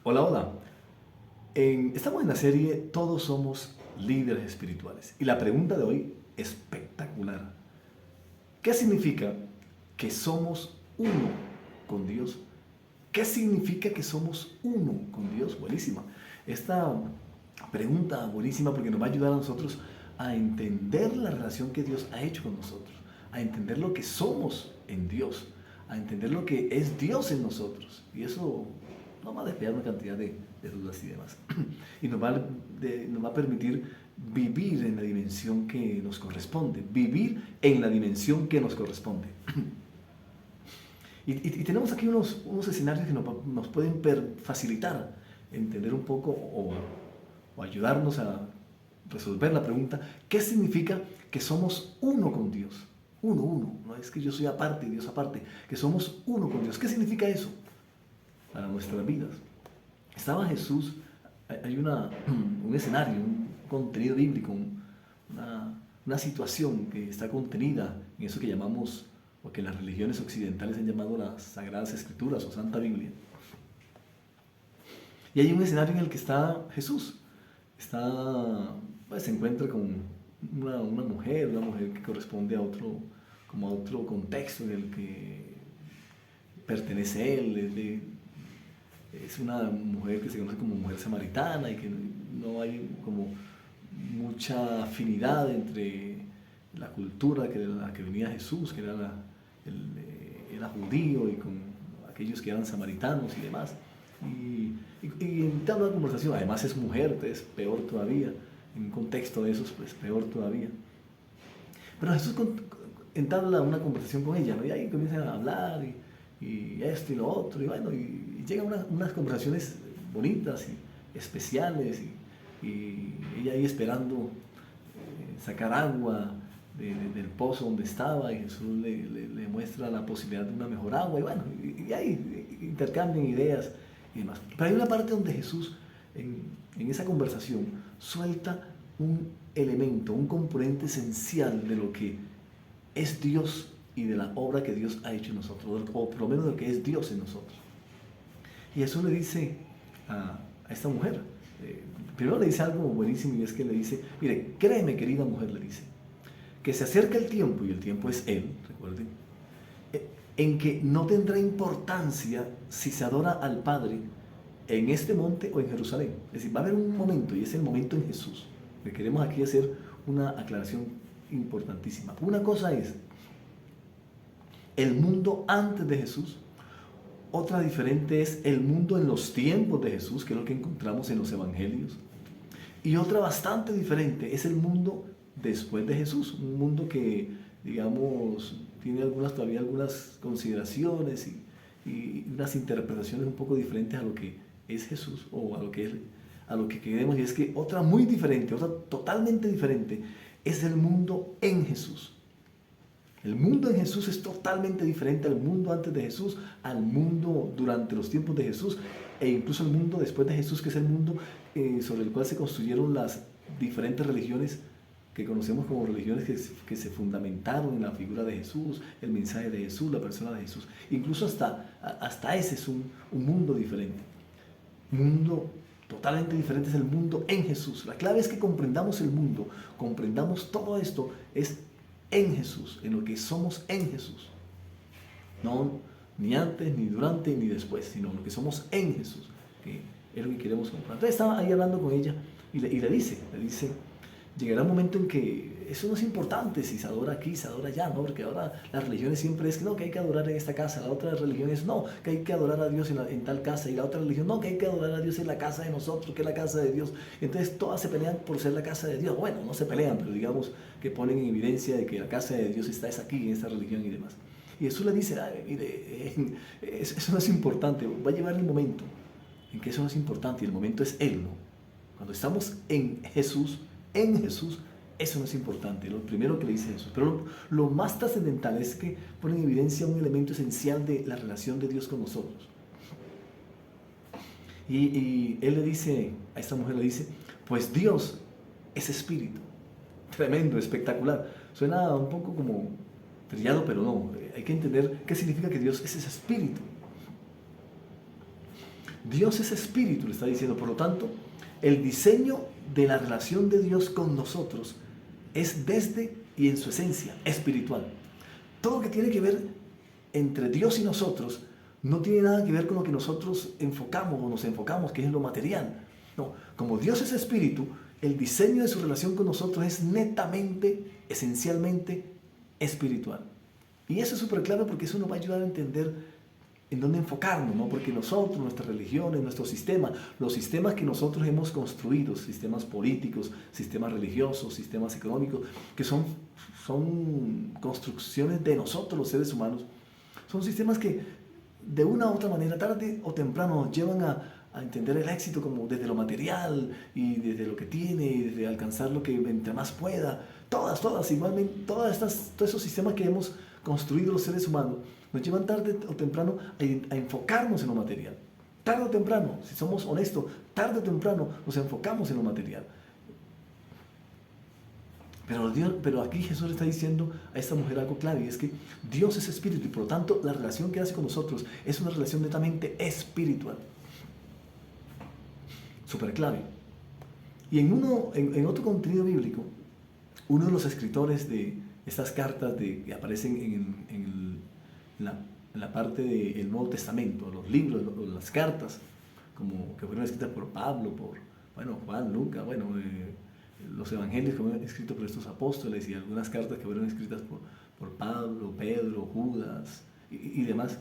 Hola, hola. Estamos en la serie Todos somos líderes espirituales. Y la pregunta de hoy, espectacular. ¿Qué significa que somos uno con Dios? ¿Qué significa que somos uno con Dios? Buenísima. Esta pregunta buenísima porque nos va a ayudar a nosotros a entender la relación que Dios ha hecho con nosotros, a entender lo que somos en Dios, a entender lo que es Dios en nosotros. Y eso nos va a despejar una cantidad de dudas y demás. Y nos va a permitir vivir en la dimensión que nos corresponde, vivir en la dimensión que nos corresponde. Y tenemos aquí unos escenarios que nos pueden facilitar entender un poco o ayudarnos a resolver la pregunta, ¿qué significa que somos uno con Dios? Uno, uno. No es que yo soy aparte y Dios aparte, que somos uno con Dios. ¿Qué significa eso para nuestras vidas? Estaba Jesús, hay un escenario, un contenido bíblico, una situación que está contenida en eso que llamamos, o que las religiones occidentales han llamado las Sagradas Escrituras o Santa Biblia. Y hay un escenario en el que está Jesús. Se encuentra con una mujer que corresponde a como a otro contexto en el que pertenece él. Es una mujer que se conoce como mujer samaritana y que no hay como mucha afinidad entre la cultura de la que venía Jesús, que era judío, y con aquellos que eran samaritanos y demás. Y entabla una conversación, además es mujer, entonces peor todavía, en un contexto de esos, pues peor todavía. Pero Jesús entabla una conversación con ella, ¿no? Y ahí comienzan a hablar y esto y lo otro, y bueno, y llegan unas conversaciones bonitas y especiales, y ella ahí esperando sacar agua del pozo donde estaba, y Jesús le muestra la posibilidad de una mejor agua, y bueno, y ahí intercambian ideas y demás. Pero hay una parte donde Jesús, en esa conversación, suelta un elemento, un componente esencial de lo que es Dios y de la obra que Dios ha hecho en nosotros, o por lo menos de lo que es Dios en nosotros. Y Jesús le dice a esta mujer, primero le dice algo buenísimo, y es que le dice, mire, créeme querida mujer, le dice, que se acerca el tiempo, y el tiempo es Él, recuerden, en que no tendrá importancia si se adora al Padre en este monte o en Jerusalén. Es decir, va a haber un momento, y es el momento en Jesús. Que queremos aquí hacer una aclaración importantísima. Una cosa es el mundo antes de Jesús, otra diferente es el mundo en los tiempos de Jesús, que es lo que encontramos en los evangelios. Y otra bastante diferente es el mundo después de Jesús, un mundo que, digamos, tiene todavía algunas consideraciones y unas interpretaciones un poco diferentes a lo que es Jesús o a lo que queremos. Y es que otra muy diferente, otra totalmente diferente, es el mundo en Jesús. El mundo en Jesús es totalmente diferente al mundo antes de Jesús, al mundo durante los tiempos de Jesús, e incluso al mundo después de Jesús, que es el mundo sobre el cual se construyeron las diferentes religiones que conocemos como religiones que se fundamentaron en la figura de Jesús, el mensaje de Jesús, la persona de Jesús. Incluso hasta ese es un mundo diferente. Un mundo totalmente diferente es el mundo en Jesús. La clave es que comprendamos el mundo, comprendamos todo esto, es en Jesús, en lo que somos en Jesús. No ni antes, ni durante, ni después, sino lo que somos en Jesús, que es lo que queremos comprar. Entonces estaba ahí hablando con ella y le dice, llegará un momento en que eso no es importante si se adora aquí, se adora allá, ¿no? Porque ahora las religiones siempre es que no, que hay que adorar en esta casa, la otra religión es no, que hay que adorar a Dios en tal casa, y la otra religión no, que hay que adorar a Dios en la casa de nosotros, que es la casa de Dios. Entonces todas se pelean por ser la casa de Dios. Bueno, no se pelean, pero digamos que ponen en evidencia de que la casa de Dios es aquí, en esta religión y demás. Y Jesús le dice, mire, eso no es importante, va a llegar el momento en que eso no es importante, y el momento es Él, ¿no? Cuando estamos en Jesús, eso no es importante, lo primero que le dice Jesús. Pero lo más trascendental es que pone en evidencia un elemento esencial de la relación de Dios con nosotros. Y él le dice, a esta mujer le dice, pues Dios es espíritu. Tremendo, espectacular. Suena un poco como trillado, pero no. Hay que entender qué significa que Dios es ese espíritu. Dios es espíritu, le está diciendo. Por lo tanto, el diseño de la relación de Dios con nosotros es desde y en su esencia espiritual. Todo lo que tiene que ver entre Dios y nosotros no tiene nada que ver con lo que nosotros enfocamos o nos enfocamos, que es lo material. No, como Dios es espíritu, el diseño de su relación con nosotros es netamente, esencialmente espiritual. Y eso es súper claro porque eso nos va a ayudar a entender en dónde enfocarnos, ¿no? Porque nosotros, nuestras religiones, nuestro sistema, los sistemas que nosotros hemos construido, sistemas políticos, sistemas religiosos, sistemas económicos, que son construcciones de nosotros los seres humanos, son sistemas que de una u otra manera, tarde o temprano, nos llevan a entender el éxito como desde lo material y desde lo que tiene y desde alcanzar lo que entre más pueda. Igualmente, todos esos sistemas que hemos construido los seres humanos nos llevan tarde o temprano a enfocarnos en lo material. Tarde o temprano, si somos honestos, tarde o temprano nos enfocamos en lo material. Pero aquí Jesús le está diciendo a esta mujer algo clave, y es que Dios es espíritu y por lo tanto la relación que hace con nosotros es una relación netamente espiritual. Súper clave. Y en otro contenido bíblico, uno de los escritores de estas cartas que aparecen en la parte del Nuevo Testamento, los libros, las cartas, como que fueron escritas por Pablo, por Juan, Lucas, los evangelios que fueron escritos por estos apóstoles y algunas cartas que fueron escritas por Pablo, Pedro, Judas y demás,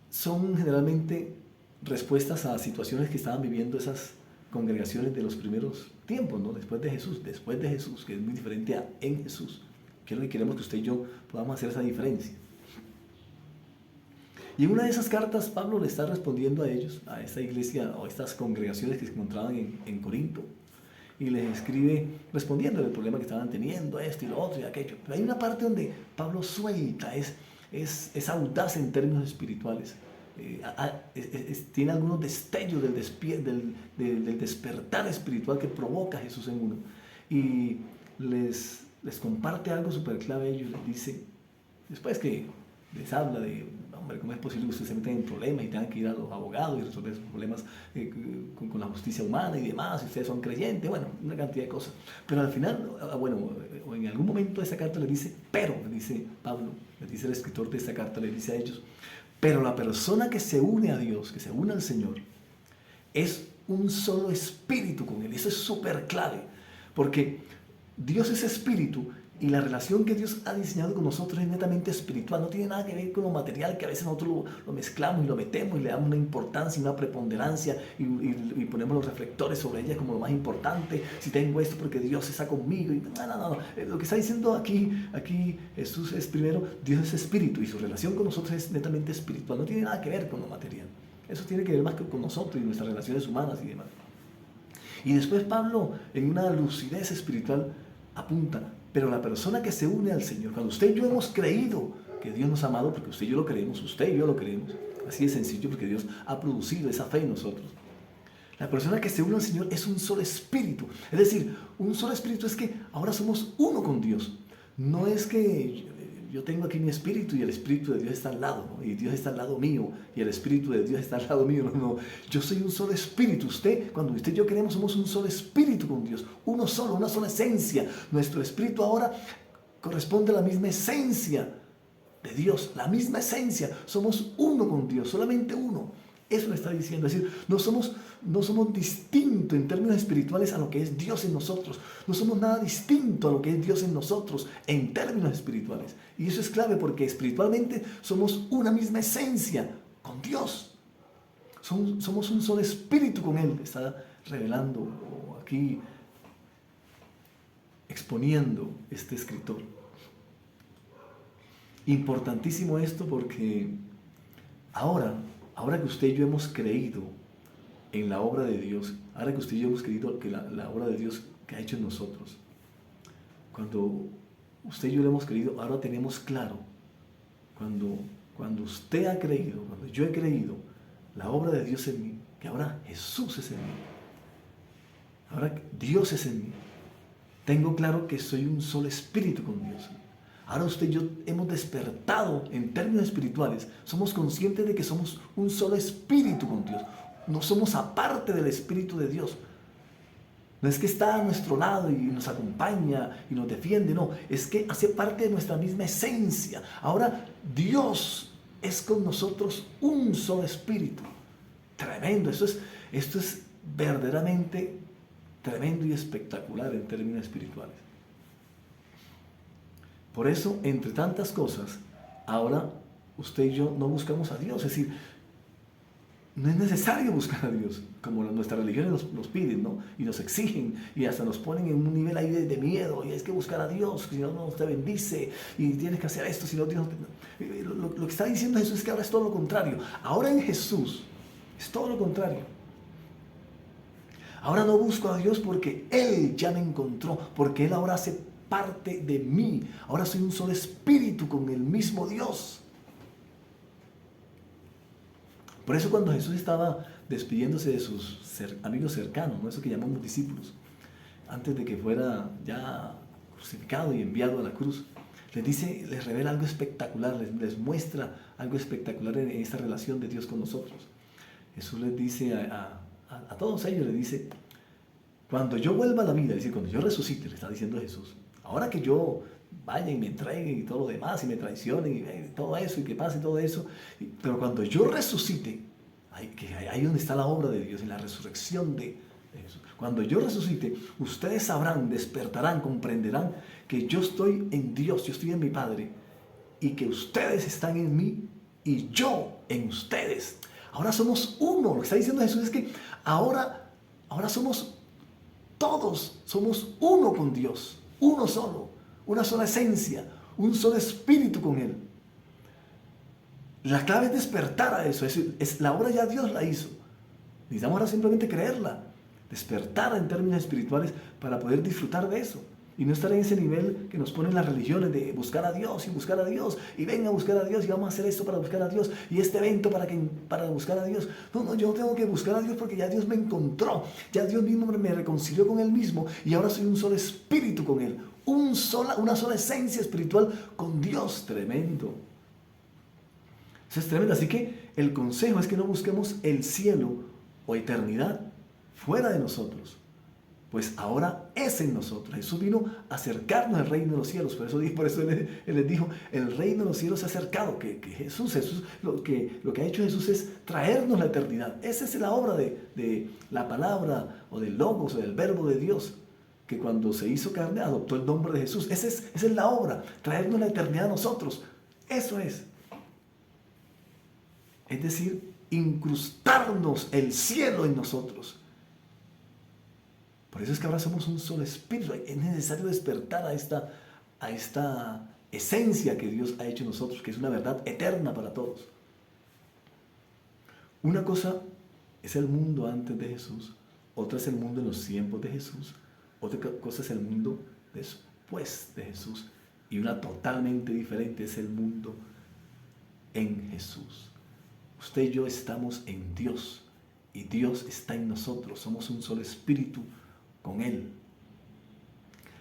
son generalmente respuestas a situaciones que estaban viviendo esas congregaciones de los primeros tiempos, ¿no? Después de Jesús, que es muy diferente a en Jesús, que es lo que queremos que usted y yo podamos hacer esa diferencia. Y en una de esas cartas Pablo le está respondiendo a ellos, a esta iglesia o a estas congregaciones que se encontraban en Corinto, y les escribe respondiendo el problema que estaban teniendo, esto y lo otro y aquello. Pero hay una parte donde Pablo suelta, es audaz en términos espirituales. Tiene algunos destellos del despertar espiritual que provoca Jesús en uno. Y les comparte algo súper clave a ellos. Les dice, después que les habla de, hombre, ¿cómo es posible que ustedes se metan en problemas y tengan que ir a los abogados y resolver sus problemas con la justicia humana y demás? Y ustedes son creyentes, una cantidad de cosas. Pero al final, o en algún momento de esa carta le dice Pablo, le dice el escritor de esta carta, le dice a ellos, pero la persona que se une a Dios, que se une al Señor, es un solo espíritu con Él. Eso es súper clave, porque Dios es espíritu y la relación que Dios ha diseñado con nosotros es netamente espiritual. No tiene nada que ver con lo material, que a veces nosotros lo mezclamos y lo metemos y le damos una importancia y una preponderancia y ponemos los reflectores sobre ella como lo más importante. Si tengo esto porque Dios está conmigo. No. Lo que está diciendo aquí Jesús es primero, Dios es espíritu y su relación con nosotros es netamente espiritual. No tiene nada que ver con lo material. Eso tiene que ver más con nosotros y nuestras relaciones humanas y demás. Y después Pablo, en una lucidez espiritual, apunta, pero la persona que se une al Señor, cuando usted y yo hemos creído que Dios nos ha amado, porque usted y yo lo creemos, usted y yo lo creemos, así de sencillo, porque Dios ha producido esa fe en nosotros. La persona que se une al Señor es un solo espíritu. Es decir, un solo espíritu es que ahora somos uno con Dios. No es que yo tengo aquí mi espíritu y el espíritu de Dios está al lado, ¿no? Y Dios está al lado mío y el espíritu de Dios está al lado mío. No. Yo soy un solo espíritu. Cuando usted y yo queremos, somos un solo espíritu con Dios. Uno solo, una sola esencia. Nuestro espíritu ahora corresponde a la misma esencia de Dios. La misma esencia. Somos uno con Dios, solamente uno. Eso le está diciendo, es decir, no somos distintos en términos espirituales a lo que es Dios en nosotros. No somos nada distinto a lo que es Dios en nosotros en términos espirituales. Y eso es clave porque espiritualmente somos una misma esencia con Dios. Somos un solo espíritu con Él. Está revelando aquí, exponiendo este escritor. Importantísimo esto porque ahora que usted y yo hemos creído en la obra de Dios, ahora que usted y yo hemos creído que la obra de Dios que ha hecho en nosotros, cuando usted y yo lo hemos creído, ahora tenemos claro, cuando usted ha creído, cuando yo he creído la obra de Dios en mí, que ahora Jesús es en mí, ahora Dios es en mí, tengo claro que soy un solo espíritu con Dios. Ahora usted y yo hemos despertado en términos espirituales. Somos conscientes de que somos un solo espíritu con Dios. No somos aparte del Espíritu de Dios. No es que está a nuestro lado y nos acompaña y nos defiende, no. Es que hace parte de nuestra misma esencia. Ahora Dios es con nosotros un solo espíritu. Tremendo. Esto es verdaderamente tremendo y espectacular en términos espirituales. Por eso, entre tantas cosas, ahora usted y yo no buscamos a Dios. Es decir, no es necesario buscar a Dios, como nuestras religiones nos piden, ¿no? Y nos exigen, y hasta nos ponen en un nivel ahí de miedo, y es que buscar a Dios, si no, no te bendice, y tienes que hacer esto, si no, Dios no te... Lo que está diciendo Jesús es que ahora es todo lo contrario. Ahora en Jesús es todo lo contrario. Ahora no busco a Dios porque Él ya me encontró, porque Él ahora hace parte de mí. Ahora soy un solo espíritu con el mismo Dios. Por eso cuando Jesús estaba despidiéndose de sus amigos cercanos, ¿no? Eso que llamamos discípulos, antes de que fuera ya crucificado y enviado a la cruz, les revela algo espectacular, les muestra algo espectacular en esta relación de Dios con nosotros. Jesús les dice a todos ellos, les dice, cuando yo vuelva a la vida, es decir, cuando yo resucite, le está diciendo Jesús, ahora que yo vaya y me entreguen y todo lo demás, y me traicionen y todo eso, y que pase todo eso, pero cuando yo resucite, ahí donde está la obra de Dios, en la resurrección de Jesús. Cuando yo resucite, ustedes sabrán, despertarán, comprenderán que yo estoy en Dios, yo estoy en mi Padre, y que ustedes están en mí y yo en ustedes. Ahora somos uno. Lo que está diciendo Jesús es que ahora somos todos, somos uno con Dios, uno solo, una sola esencia, un solo espíritu con Él. La clave es despertar a eso, la obra ya Dios la hizo. Necesitamos ahora simplemente creerla, despertar en términos espirituales para poder disfrutar de eso. Y no estar en ese nivel que nos ponen las religiones de buscar a Dios y venga a buscar a Dios y vamos a hacer esto para buscar a Dios y este evento para buscar a Dios. No, yo tengo que buscar a Dios porque ya Dios me encontró, ya Dios mismo me reconcilió con Él mismo y ahora soy un solo espíritu con Él, una sola esencia espiritual con Dios. Tremendo. Eso es tremendo. Así que el consejo es que no busquemos el cielo o eternidad fuera de nosotros, pues ahora es en nosotros. Jesús vino a acercarnos al reino de los cielos. Por eso Él les dijo, el reino de los cielos se ha acercado. Que Jesús lo que ha hecho Jesús es traernos la eternidad. Esa es la obra de la palabra o del logos o del verbo de Dios, que cuando se hizo carne adoptó el nombre de Jesús. Esa es la obra, traernos la eternidad a nosotros. Eso es. Es decir, incrustarnos el cielo en nosotros. Por eso es que ahora somos un solo espíritu. Es necesario despertar a esta esencia que Dios ha hecho en nosotros, que es una verdad eterna para todos. Una cosa es el mundo antes de Jesús, otra es el mundo en los tiempos de Jesús, otra cosa es el mundo después de Jesús, y una totalmente diferente es el mundo en Jesús. Usted y yo estamos en Dios, y Dios está en nosotros, somos un solo espíritu con Él.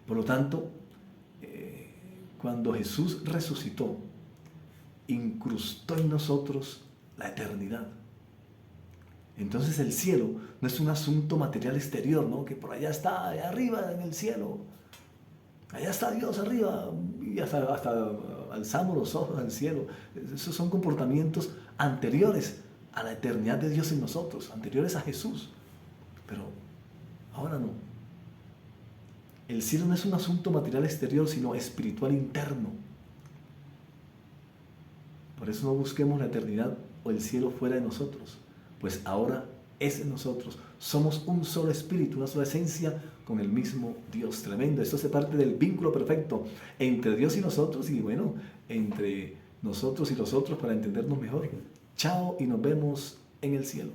Por lo tanto, cuando Jesús resucitó, incrustó en nosotros la eternidad. Entonces el cielo no es un asunto material exterior, ¿no? Que por allá está, allá arriba en el cielo, allá está Dios arriba, y hasta alzamos los ojos al cielo. Esos son comportamientos anteriores a la eternidad de Dios en nosotros, anteriores a Jesús. Pero ahora no. El cielo no es un asunto material exterior, sino espiritual interno. Por eso no busquemos la eternidad o el cielo fuera de nosotros, pues ahora es en nosotros. Somos un solo espíritu, una sola esencia con el mismo Dios. Tremendo. Esto hace parte del vínculo perfecto entre Dios y nosotros, y bueno, entre nosotros y los otros, para entendernos mejor. Chao y nos vemos en el cielo.